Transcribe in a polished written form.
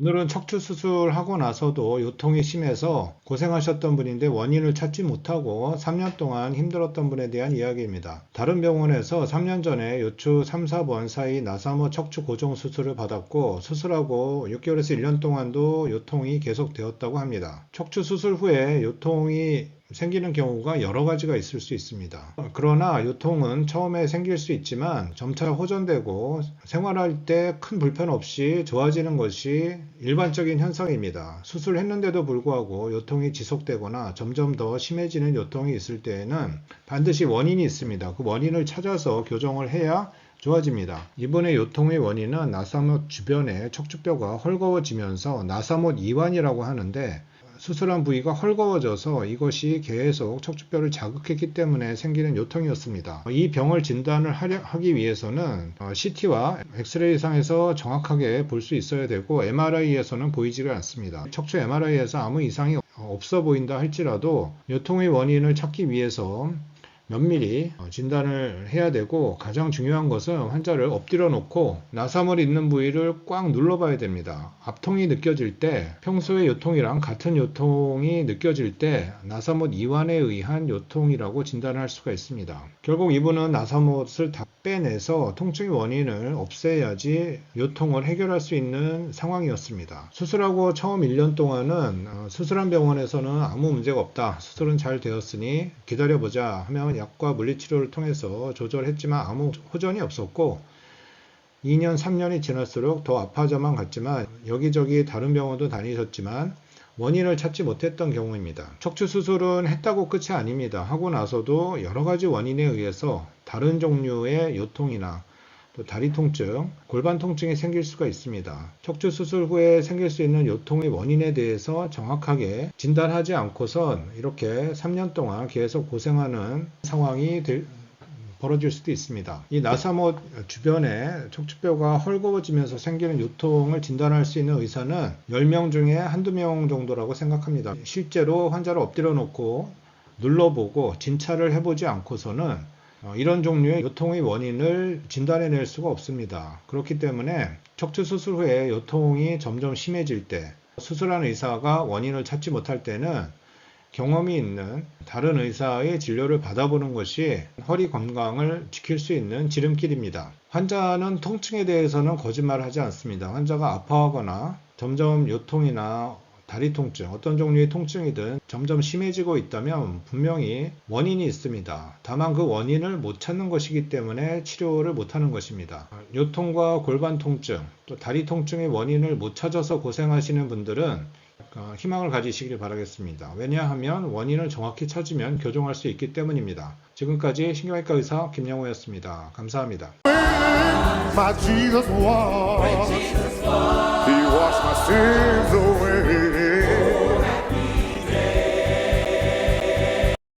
오늘은 척추 수술하고 나서도 요통이 심해서 고생하셨던 분인데 원인을 찾지 못하고 3년 동안 힘들었던 분에 대한 이야기입니다. 다른 병원에서 3년 전에 요추 3, 4번 사이 나사모 척추 고정 수술을 받았고 수술하고 6개월에서 1년 동안도 요통이 계속되었다고 합니다. 척추 수술 후에 요통이 생기는 경우가 여러 가지가 있을 수 있습니다. 그러나 요통은 처음에 생길 수 있지만 점차 호전되고 생활할 때 큰 불편 없이 좋아지는 것이 일반적인 현상입니다. 수술했는데도 불구하고 요통이 지속되거나 점점 더 심해지는 요통이 있을 때에는 반드시 원인이 있습니다. 그 원인을 찾아서 교정을 해야 좋아집니다. 이번에 요통의 원인은 나사못 주변에 척추뼈가 헐거워지면서 나사못 이완이라고 하는데 수술한 부위가 헐거워져서 이것이 계속 척추뼈를 자극했기 때문에 생기는 요통이었습니다. 이 병을 진단을 하기 위해서는 CT와 엑스레이상에서 정확하게 볼 수 있어야 되고 MRI에서는 보이지가 않습니다. 척추 MRI에서 아무 이상이 없어 보인다 할지라도 요통의 원인을 찾기 위해서 면밀히 진단을 해야 되고 가장 중요한 것은 환자를 엎드려 놓고 나사물 있는 부위를 꽉 눌러봐야 됩니다. 압통이 느껴질 때 평소의 요통이랑 같은 요통이 느껴질 때 나사못 이완에 의한 요통이라고 진단할 수가 있습니다. 결국 이분은 나사못을 다 빼내서 통증의 원인을 없애야지 요통을 해결할 수 있는 상황이었습니다. 수술하고 처음 1년 동안은 수술한 병원에서는 아무 문제가 없다. 수술은 잘 되었으니 기다려보자 하면 약과 물리치료를 통해서 조절했지만 아무 호전이 없었고 2년, 3년이 지날수록 더 아파져만 갔지만 여기저기 다른 병원도 다니셨지만 원인을 찾지 못했던 경우입니다. 척추 수술은 했다고 끝이 아닙니다. 하고 나서도 여러 가지 원인에 의해서 다른 종류의 요통이나 또 다리 통증, 골반 통증이 생길 수가 있습니다. 척추 수술 후에 생길 수 있는 요통의 원인에 대해서 정확하게 진단하지 않고선 이렇게 3년 동안 계속 고생하는 상황이 벌어질 수도 있습니다. 이 나사못 주변에 척추뼈가 헐거워지면서 생기는 요통을 진단할 수 있는 의사는 10명 중에 한두 명 정도라고 생각합니다. 실제로 환자를 엎드려 놓고 눌러보고 진찰을 해보지 않고서는 이런 종류의 요통의 원인을 진단해낼 수가 없습니다. 그렇기 때문에 척추 수술 후에 요통이 점점 심해질 때 수술한 의사가 원인을 찾지 못할 때는 경험이 있는 다른 의사의 진료를 받아보는 것이 허리 건강을 지킬 수 있는 지름길입니다. 환자는 통증에 대해서는 거짓말을 하지 않습니다. 환자가 아파하거나 점점 요통이나 다리 통증, 어떤 종류의 통증이든 점점 심해지고 있다면 분명히 원인이 있습니다. 다만 그 원인을 못 찾는 것이기 때문에 치료를 못하는 것입니다. 요통과 골반 통증, 또 다리 통증의 원인을 못 찾아서 고생하시는 분들은 희망을 가지시길 바라겠습니다. 왜냐하면 원인을 정확히 찾으면 교정할 수 있기 때문입니다. 지금까지 신경외과 의사 김영호였습니다. 감사합니다. My Jesus was. He washed my sins